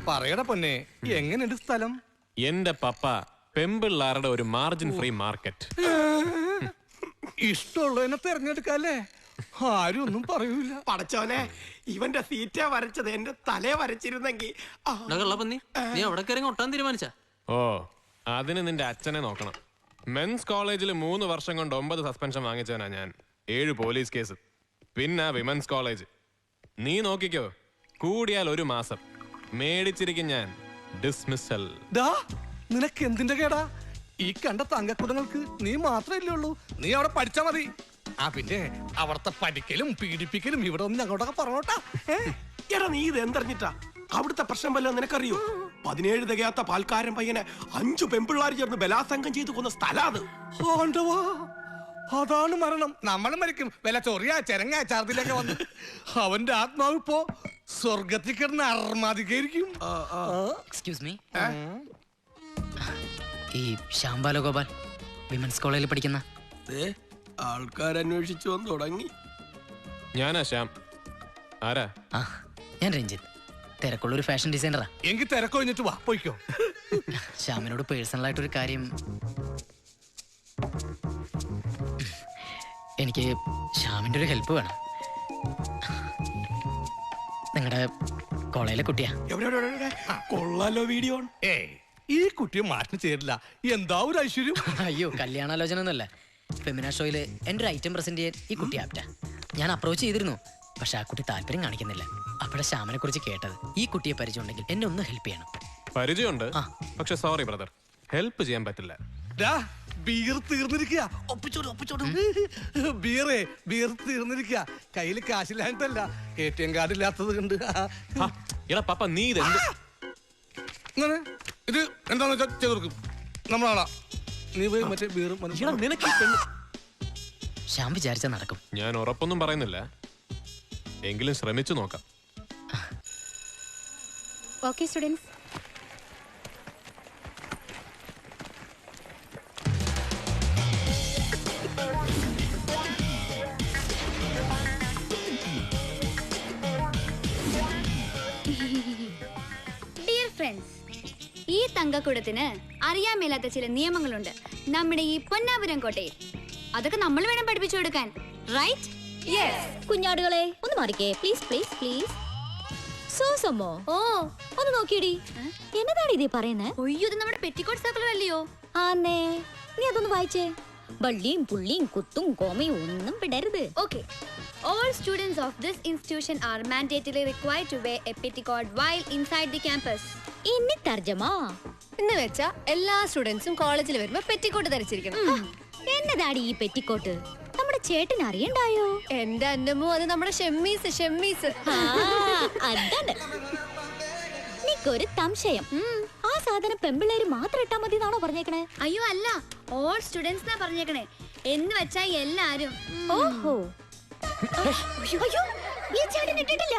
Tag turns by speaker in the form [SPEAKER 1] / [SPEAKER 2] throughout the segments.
[SPEAKER 1] പറയട പൊന്നെ, എങ്ങനെയുണ്ട് സ്ഥലം?
[SPEAKER 2] എന്റെ പപ്പ പെമ്പിള്ളാരുടെ ഒരു മാർജിൻ ഫ്രീ മാർക്കറ്റ്.
[SPEAKER 1] ഇഷ്ടമുള്ളതിനെ തെരഞ്ഞെടുക്കാല്ലേ, ആരും ഒന്നും പറയൂല.
[SPEAKER 3] പടച്ചോനെ, ഇവന്റെ സീറ്റ വരച്ചത് എന്റെ തലയെ വരച്ചിരുന്നെങ്കിൽ.
[SPEAKER 4] നീ അവിടെ കയറി ഒട്ടാൻ തീരുമാനിച്ച?
[SPEAKER 2] ഓ, അതിന് നിന്റെ അച്ഛനെ നോക്കണം. മെൻസ് കോളേജിൽ 3 വർഷം കൊണ്ട് 9 സസ്പെൻഷൻ വാങ്ങിച്ചവനാ ഞാൻ. 7 പോലീസ് കേസ്. പിന്നെ വിമൻസ് കോളേജ് നീ നോക്കിക്കോ, കൂടിയാൽ 1 മാസം. മേടിച്ചിരിക്കും ഞാൻ ഡിസ്മിസൽ.
[SPEAKER 1] നിനക്ക് എന്തിന്റെ കേടാ? ഈ കണ്ട തങ്കക്കുടങ്ങൾക്ക് നീ മാത്രമല്ലേ ഉള്ളൂ. നീ അവിടെ പഠിച്ചാ മതി. പിന്നെ അവിടത്തെ പഠിക്കലും പീഡിപ്പിക്കലും ഇവിടെ ഒന്ന് ഞങ്ങളോടൊക്കെ പറഞ്ഞോട്ടാ.
[SPEAKER 3] എടാ, നീ ഇത് എന്തറിഞ്ഞിട്ടാ? അവിടുത്തെ പ്രശ്നം വല്ലതും നിനക്കറിയോ? 17 തികയാത്ത പാൽക്കാരൻ പയ്യനെ 5 പെമ്പിള്ളാർ ചേർന്ന് ബലാത്സംഗം ചെയ്ത് കൊന്ന സ്ഥലാത്.
[SPEAKER 1] അതാണ് മരണം. നമ്മൾ മരിക്കും വില ചൊറിയ ചെരങ്ങ ചാർത്തിലൊക്കെ വന്ന്. അവന്റെ ആത്മാവ് ഇപ്പോ സ്വർഗത്തിൽ കിടന്ന് അർമാദിക്കായിരിക്കും.
[SPEAKER 4] എക്സ്ക്യൂസ് മീ, ഈ ശ്യാം ബാലഗോപാൽ വിമൻസ് കോളേജിൽ പഠിക്കുന്ന
[SPEAKER 3] ആൾക്കാരന്വേഷിച്ചു വന്ന് തുടങ്ങി.
[SPEAKER 2] ഞാനാ ശ്യാം. ആരാ?
[SPEAKER 4] ഞാൻ രഞ്ജിത്ത്, തിരക്കുള്ളൊരു ഫാഷൻ ഡിസൈനറാ.
[SPEAKER 1] എങ്കിൽ തിരക്കൊഴിഞ്ഞിട്ട് വാ, പോയിക്കോ.
[SPEAKER 4] ശ്യാമിനോട് പേഴ്സണലായിട്ടൊരു കാര്യം. എനിക്ക് ശ്യാമിന്റെ ഒരു ഹെൽപ്പ് വേണം. നിങ്ങളുടെ കോളേജിലെ കുട്ടിയാ.
[SPEAKER 3] കൊള്ളാലോ വീഡിയോ.
[SPEAKER 1] ഈ കുട്ടിയെ മാറ്റി ചേരില്ല. എന്താ ഒരു ഐശ്വര്യം.
[SPEAKER 4] അയ്യോ, കല്യാണാലോചന ഒന്നുമല്ല. ഫെമിനാ ഷോയില് എന്റെ ഒരു ഐറ്റം പ്രസന്റ് ചെയ്യാൻ ഈ കുട്ടി ആപ്റ്റാ. ഞാൻ അപ്രോച്ച് ചെയ്തിരുന്നു, പക്ഷെ ആ കുട്ടി താല്പര്യം കാണിക്കുന്നില്ല. അപ്പോഴെ ശ്യാമിനെ കുറിച്ച് കേട്ടത്. ഈ കുട്ടിയെ പരിചയം ഉണ്ടെങ്കിൽ എന്നെ ഒന്ന് ഹെൽപ്പ് ചെയ്യണം.
[SPEAKER 2] പരിചയമുണ്ട്, പക്ഷെ സോറി ബ്രദർ, ഹെൽപ്പ് ചെയ്യാൻ പറ്റില്ല.
[SPEAKER 1] ബീർ തീർന്നിരിക്കുക. ബീർ തീർന്നിരിക്കുക. കയ്യിൽ കാശില്ലാഞ്ഞിട്ടല്ല, ATM കാർഡ് ഇല്ലാത്തത് കൊണ്ട്.
[SPEAKER 2] പപ്പ നീ ഇത്
[SPEAKER 1] എന്താന്ന് വെച്ചാൽ ചെയ്തു നമ്മളാളാ. നീ പോയി മറ്റേ ബീർ.
[SPEAKER 4] ശ്യാം വിചാരിച്ചാൽ നടക്കും.
[SPEAKER 2] ഞാൻ ഉറപ്പൊന്നും പറയുന്നില്ല, എങ്കിലും ശ്രമിച്ചു നോക്കാം.
[SPEAKER 5] Okay students. ഡിയർ ഫ്രണ്ട്സ്, ഈ തങ്കക്കുടത്തിന് അറിയാൻ മേലാത്ത ചില നിയമങ്ങളുണ്ട് നമ്മുടെ ഈ പൊന്നാപുരം കോട്ടയിൽ. അതൊക്കെ നമ്മൾ വേണം പഠിപ്പിച്ചു കൊടുക്കാൻ, റൈറ്റ്?
[SPEAKER 6] കുഞ്ഞാടുകളെ ഒന്ന് മാറിക്കേ, പ്ലീസ് പ്ലീസ് പ്ലീസ്. സോസമ്മോ,
[SPEAKER 5] ഓ
[SPEAKER 6] ഒന്ന് നോക്കിയടി, എന്നതാണ് ഇതേ പറയുന്നേ?
[SPEAKER 5] ഒയ്യോ, ഇത് നമ്മുടെ പെറ്റിക്കോട്ട് സർക്കുലർ അല്ലയോ?
[SPEAKER 6] ആന്നേ, നീ അതൊന്ന് വായിച്ചേ. ബള്ളിയും പുള്ളിയും കുത്തും കോമയും ഒന്നും വിടരുത്.
[SPEAKER 5] Okay. All students of this institution are mandatorily required to wear a petticoat while inside the campus.
[SPEAKER 6] ഇനി തർജമാ
[SPEAKER 5] എന്ന് വെച്ചാ എല്ലാ സ്റ്റുഡൻസും കോളേജിൽ വരുമ്പോ പെറ്റിക്കോട്ട് ധരിച്ചിരിക്കണം.
[SPEAKER 6] എന്നതാടി ഈ പെറ്റിക്കോട്ട്? നമ്മുടെ ചേട്ടൻ അറിയണ്ടായോ?
[SPEAKER 5] എന്റെ അന്നമോ, അത് നമ്മുടെ ഷെമ്മീസ്.
[SPEAKER 6] അതാണ്. നീക്കൊരു സംശയം, ആ സാധനം പെമ്പിള്ളേര് മാത്രം ഇട്ടാ മതി എന്നാണോ പറഞ്ഞേക്കണേ?
[SPEAKER 5] അയ്യോ അല്ല, ഓൾ സ്റ്റുഡൻസ് എന്നാ പറഞ്ഞേക്കണേ. എന്ന് വെച്ചാ എല്ലാരും.
[SPEAKER 6] ഓഹോ, അയ്യോ, ഈ ചേട്ടൻ ഇട്ടിട്ടില്ല.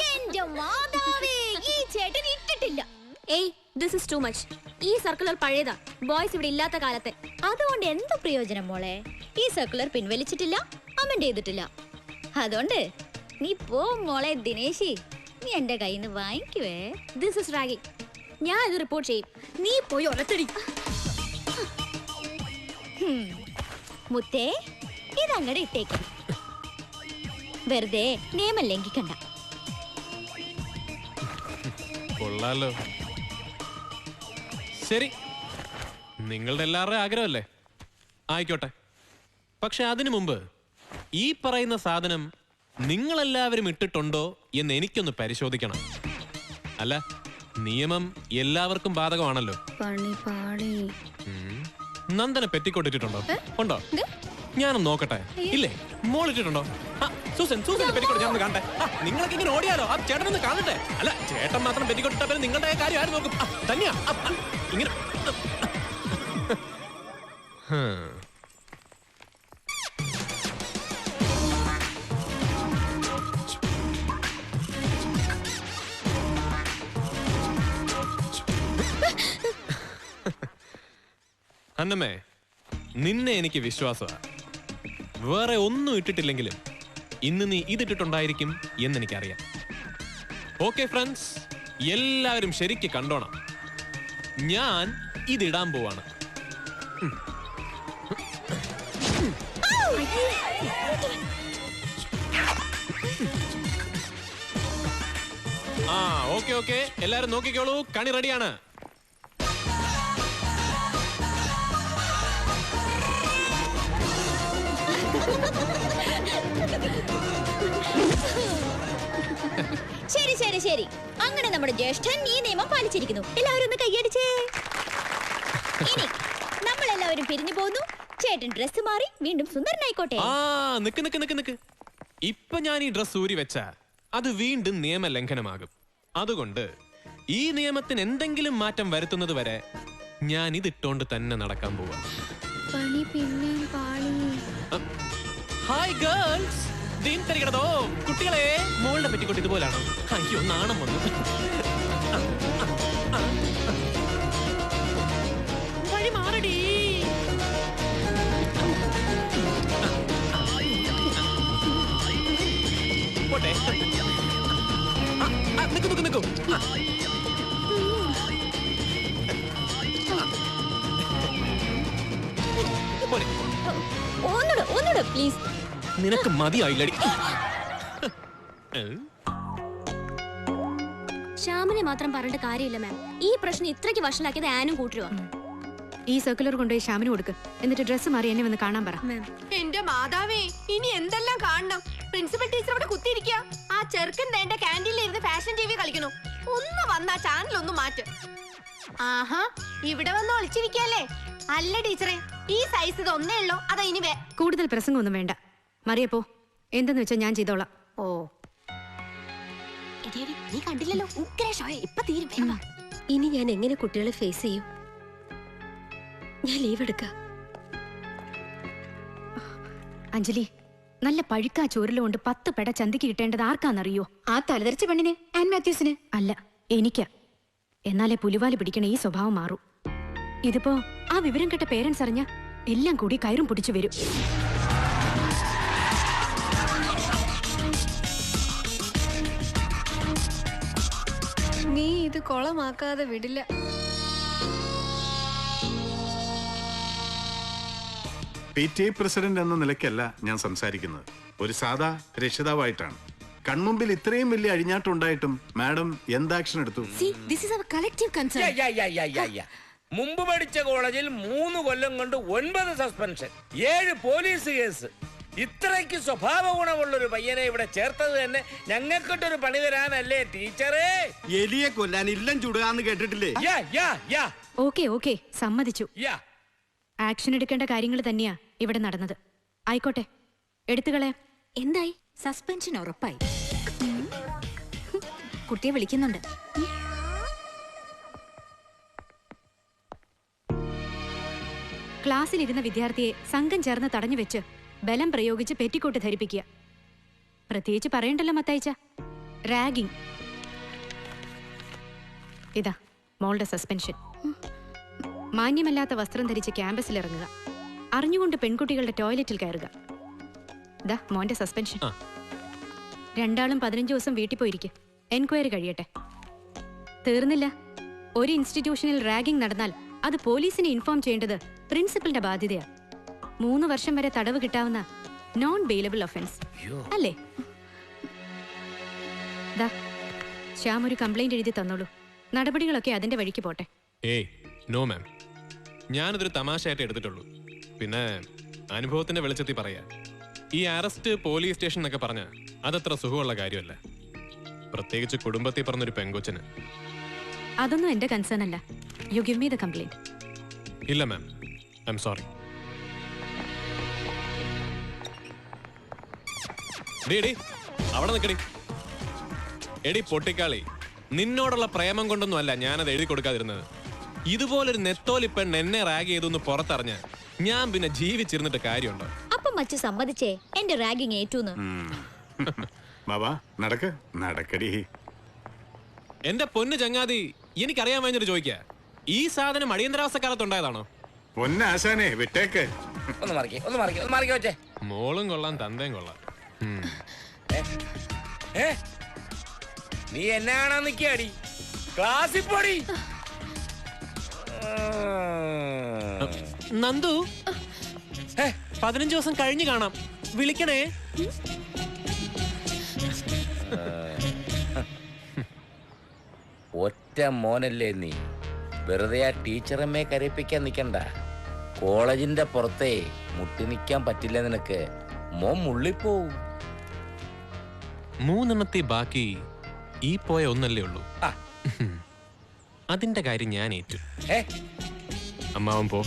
[SPEAKER 6] എന്റെ മാതാവേ, ഈ ചേട്ടൻ ഇട്ടിട്ടില്ല.
[SPEAKER 5] ഏയ്, ദിസ് ഇസ് ടു മച്ച്. ഈ സർക്കുലർ പഴയതാ, ബോയ്സ് ഇവിടെ ഇല്ലാത്ത കാലത്തെ.
[SPEAKER 6] അതുകൊണ്ട് എന്ത് പ്രയോജനം മോളെ? ഈ സർക്കുലർ പിൻവലിച്ചിട്ടില്ല, അമെന്റ് ചെയ്തിട്ടില്ല. അതുകൊണ്ട് നീ പോ മോളെ ദിനേശി, നീ എന്റെ കയ്യിൽ നിന്ന് വാങ്ങിക്കുവേ.
[SPEAKER 5] This is ragging. ഞാൻ ഇത് റിപ്പോർട്ട് ചെയ്യും. നീ പോയി ഒലത്തടി.
[SPEAKER 6] മുത്തേ, ഇതങ്ങടെ ഇട്ടേക്കും. വെറുതെ നിയമം ലംഘിക്കണ്ട.
[SPEAKER 2] കൊള്ളാലോ. ശരി, നിങ്ങളുടെ എല്ലാവരുടെയും ആഗ്രഹമല്ലേ, ആയിക്കോട്ടെ. പക്ഷെ അതിനു മുമ്പ് ഈ പറയുന്ന സാധനം നിങ്ങളെല്ലാവരും ഇട്ടിട്ടുണ്ടോ എന്ന് എനിക്കൊന്ന് പരിശോധിക്കണം. അല്ല, നിയമം എല്ലാവർക്കും ബാധകമാണല്ലോ. നന്ദന പെറ്റിക്കോട്ട് ഇട്ടിട്ടുണ്ടോ? ഉണ്ടോ? ഞാനൊന്ന് നോക്കട്ടെ. ഇല്ലേ, മോൾ ഇട്ടിട്ടുണ്ടോ? സൂസൻ പെറ്റിക്കോട്ട് ഞാൻ കാണട്ടെ. നിങ്ങൾക്ക് ഇങ്ങനെ ഓടിയാലോ? ആ ചേട്ടനൊന്ന് കാണട്ടെ. അല്ല, ചേട്ടൻ മാത്രം പെറ്റിക്കോട്ട് ഇട്ടാ പിന്നെ നിങ്ങളുടെ കാര്യം ആരും നോക്കും? തന്നെയാ ഇങ്ങനെ. അന്നമ്മേ, നിന്നെ എനിക്ക് വിശ്വാസമാണ്. വേറെ ഒന്നും ഇട്ടിട്ടില്ലെങ്കിലും ഇന്ന് നീ ഇതിട്ടിട്ടുണ്ടായിരിക്കും എന്നെനിക്കറിയാം. ഓക്കെ ഫ്രണ്ട്സ്, എല്ലാവരും ശരിക്ക് കണ്ടോണം. ഞാൻ ഇതിടാൻ പോവാണ്. ആ ഓക്കെ ഓക്കെ, എല്ലാരും നോക്കിക്കോളൂ, കണി റെഡിയാണ്.
[SPEAKER 6] ശരി ശരി ശരി, അങ്ങനെ നമ്മുടെ ജ്യേഷ്ഠൻ ഈ നിയമം പാലിച്ചിരിക്കുന്നു. എല്ലാവരും ഒന്ന് കൈയടിച്ചേ. ഇനി നമ്മൾ എല്ലാവരും പിരിഞ്ഞു പോകുന്നു. ചേട്ടൻ ഡ്രസ് മാറി വീണ്ടും സുന്ദരനായിക്കോട്ടെ.
[SPEAKER 2] ആ നിക്ക് നിക്ക് നിക്ക് നിക്ക്, ഇപ്പൊ ഞാൻ ഈ ഡ്രസ് ഊരി വെച്ച അത് വീണ്ടും നിയമലംഘനമാകും. അതുകൊണ്ട് ഈ നിയമത്തിന് എന്തെങ്കിലും മാറ്റം വരുത്തുന്നത് വരെ ഞാൻ ഇതിട്ടോണ്ട് തന്നെ നടക്കാൻ പോവാ.
[SPEAKER 5] പണി പിന്നെയും പാളി.
[SPEAKER 2] ഹായ് ഗേൾസ്, കുട്ടികളെ, മോളുടെ പറ്റിക്കൊണ്ട് ഇതുപോലാണോ? അയ്യോ നാണം വന്നു. വഴി മാറടി. പോട്ടെ. നിക്കു നിക്കു നിക്കു.
[SPEAKER 6] ഒന്നുകൂടെ പ്ലീസ്.
[SPEAKER 2] നിനക്ക് മതിയായില്ലടി.
[SPEAKER 7] ശ്യാമിനെ മാത്രം പറഞ്ഞിട്ട് കാര്യമില്ല മാം. ഈ പ്രശ്നം ഇത്രയ്ക്ക് വഷളാക്കിയത് ആനും കൂട്ടുക.
[SPEAKER 8] ഈ സർക്കുലർ കൊണ്ടുപോയി ശ്യാമിന് കൊടുക്ക്. എന്നിട്ട് ഡ്രസ്സ് മാറി എന്നെ വന്ന് കാണാൻ പറ.
[SPEAKER 9] എന്റെ മാതാവേ, ഇനി എന്തെല്ലാം കാണണം. പ്രിൻസിപ്പൽ ടീച്ചർ അവിടെ കുത്തിയിരിക്കുക. ആ ചെറുക്കൻ വേണ്ട ക്യാൻറ്റീനിൽ ഇരുന്ന് ഫാഷൻ ടി വി കളിക്കണു. ഒന്ന് വന്ന ആ ചാനൽ ഒന്ന് മാറ്റ്. ആഹാ, ഇവിടെ വന്ന് ഒളിച്ചിരിക്കല്ലേ? അല്ല ടീച്ചറെ, ഈ സൈസ് ഇത് ഒന്നേ ഉള്ളൂ. അതാ ഇനി
[SPEAKER 8] കൂടുതൽ പ്രസംഗമൊന്നും വേണ്ട. മറിയപ്പോ എന്തെന്ന് വെച്ചാൽ ഞാൻ ചെയ്തോളാം.
[SPEAKER 9] ഓ നീ കണ്ടില്ലല്ലോ, ഇപ്പൊ തീരും.
[SPEAKER 7] ഇനി ഞാൻ എങ്ങനെ കുട്ടികളെ ഫേസ് ചെയ്യും? ഞാൻ ലീവ് എടുക്കാം.
[SPEAKER 8] അഞ്ജലി, നല്ല പഴുക്കാ ചോറിലും കൊണ്ട് 10 പെട ചന്തിക്ക് കിട്ടേണ്ടത് ആർക്കാന്നറിയോ? ആ തലതെറിച്ച പെണ്ണിന്, ആൻ മാത്യൂസിന് അല്ല, എനിക്കാ. എന്നാലേ പുലിവാല് പിടിക്കണ ഈ സ്വഭാവം മാറൂ. ഇതിപ്പോ ആ വിവരം കേട്ട പേരൻസ് അറിഞ്ഞ എല്ലാം കൂടി കയറും പിടിച്ചു വരും.
[SPEAKER 9] നീ ഇത് കൊളമാക്കാതെ വിടില്ല.
[SPEAKER 10] PTA പ്രസിഡന്റ് എന്ന നിലയ്ക്കല്ല ഞാൻ സംസാരിക്കുന്നത്. ഒരു സാധാ രക്ഷിതാവായിട്ടാണ്. കൺമുമ്പിൽ ഇത്രയും വലിയ അഴിഞ്ഞാട്ടുണ്ടായിട്ടും മാഡം എന്ത് ആക്ഷൻ എടുത്തു?
[SPEAKER 11] മുമ്പ് പഠിച്ച കോളേജിൽ 3 കൊല്ലം കൊണ്ട് 9 സസ്പെൻഷൻ, 7 പോലീസ് കേസ്. ഇത്രയ്ക്ക് സ്വഭാവ ഗുണമുള്ളൊരു പയ്യനെ ഇവിടെ ചേർത്തത് തന്നെ ഞങ്ങൾക്കിട്ടൊരു പണി തരാനല്ലേ ടീച്ചറേ?
[SPEAKER 12] എലിയെ കൊല്ലാൻ ഇല്ലം ചുടുകാന്ന് കേട്ടിട്ടില്ലേ?
[SPEAKER 8] ഓക്കെ സമ്മതിച്ചു. ആക്ഷൻ എടുക്കേണ്ട കാര്യങ്ങൾ തന്നെയാ ഇവിടെ നടന്നത്. ആയിക്കോട്ടെ, എടുത്തുകളെ.
[SPEAKER 6] എന്തായി? സസ്പെൻഷൻ ഉറപ്പായി. കുട്ടിയെ വിളിക്കുന്നുണ്ട്.
[SPEAKER 8] ക്ലാസ്സിലിരുന്ന വിദ്യാർത്ഥിയെ സംഘം ചേർന്ന് തടഞ്ഞു വെച്ച് ബലം പ്രയോഗിച്ച് പെറ്റിക്കോട്ട് ധരിപ്പിക്കുക. പ്രത്യേകിച്ച് പറയണ്ടല്ലോ മത്തായിച്ച, റാഗിംഗ്. ഇതാ മോളുടെ സസ്പെൻഷൻ. മാന്യമല്ലാത്ത വസ്ത്രം ധരിച്ച് ക്യാമ്പസിൽ ഇറങ്ങുക, അറിഞ്ഞുകൊണ്ട് പെൺകുട്ടികളുടെ ടോയ്ലറ്റിൽ കയറുക. ഇതാ മോന്റെ സസ്പെൻഷൻ. രണ്ടാളും 15 ദിവസം വീട്ടിൽ പോയിരിക്കും. എൻക്വയറി കഴിയട്ടെ. തീർന്നില്ല. ഒരു ഇൻസ്റ്റിറ്റ്യൂഷനിൽ റാഗിംഗ് നടന്നാൽ അത് പോലീസിനെ ഇൻഫോം ചെയ്യേണ്ടത് പ്രിൻസിപ്പലിന്റെ ബാധ്യതയാ. 3 വർഷം വരെ തടവ് കിട്ടാവുന്ന നോൺ ബെയിലബിൾ ഒഫൻസ് അല്ലേ? ദാ ശ്യാം ഒരു കംപ്ലൈന്റ് എഴുതി തന്നോളൂ. നടപടികളൊക്കെ അതിന്റെ വഴിക്ക് പോട്ടെ.
[SPEAKER 2] ഏയ് നോ മാം, ഞാനിതൊരു തമാശയായിട്ട് എടുത്തിട്ടുള്ളൂ. പിന്നെ അനുഭവത്തിന്റെ വെളിച്ചത്തിൽ പറയാ, ഈ അറസ്റ്റ് പോലീസ് സ്റ്റേഷൻ എന്നൊക്കെ പറഞ്ഞ അതത്ര സുഖമുള്ള കാര്യമല്ല, പ്രത്യേകിച്ച് കുടുംബത്തിൽ പറഞ്ഞൊരു പെങ്കൊച്ചിന്.
[SPEAKER 8] അതൊന്നും എന്റെ കൺസേൺ അല്ല. You give me the complaint.
[SPEAKER 2] ഇല്ല മാം, ഐ എം സോറി. അവിടെ നിൽക്കടി. എടി പൊട്ടിക്കാളി, നിന്നോടുള്ള പ്രേമം കൊണ്ടൊന്നും അല്ല ഞാനത് എഴുതി കൊടുക്കാതിരുന്നത്. ഇതുപോലൊരു നെത്തോലി പെണ്ണ് എന്നെ റാഗ് ചെയ്തു പുറത്തറിഞ്ഞ ഞാൻ പിന്നെ ജീവിച്ചിരുന്നിട്ട് കാര്യമുണ്ടോ?
[SPEAKER 6] അപ്പം മച്ചു സമ്മതിച്ചേ എന്റെ റാഗിങ് ഏറ്റൂന്ന്.
[SPEAKER 10] ബാബാ നടക്ക്, നടക്കടി.
[SPEAKER 2] എന്റെ പൊന്ന് ചങ്ങാതി, എനിക്കറിയാൻ വേണ്ടിട്ട് ചോദിക്ക, ഈ സാധനം അടിയന്തരാവസ്ഥ കാലത്തുണ്ടായതാണോ?
[SPEAKER 10] പൊന്നാശാനെ വിട്ടേക്ക്.
[SPEAKER 11] ഒന്ന് മാറിക്കേ വെച്ചേ.
[SPEAKER 2] മോളും കൊള്ളാം, തന്തയും കൊള്ളാം.
[SPEAKER 11] നീ എന്നെ കാണാൻ നിക്കാടി? ക്ലാസ്സിൽ പോടി.
[SPEAKER 2] നന്ദു 15 ദിവസം കഴിഞ്ഞ് കാണാം, വിളിക്കണേ.
[SPEAKER 11] ഒറ്റ മോനല്ലേ നീ, വെറുതെ ആ ടീച്ചറമ്മയെ കരയിപ്പിക്കാൻ നിൽക്കണ്ട. കോളേജിന്റെ പുറത്തെ മുട്ടി നിൽക്കാൻ പറ്റില്ല നിനക്ക്, മോൻ മുള്ളിപ്പോവും.
[SPEAKER 2] 3 ബാക്കി ഈ പോയ ഒന്നല്ലേ ഉള്ളൂ. അതിന്റെ കാര്യം ഞാൻ ഏറ്റു. അമ്മാവൻ പോ.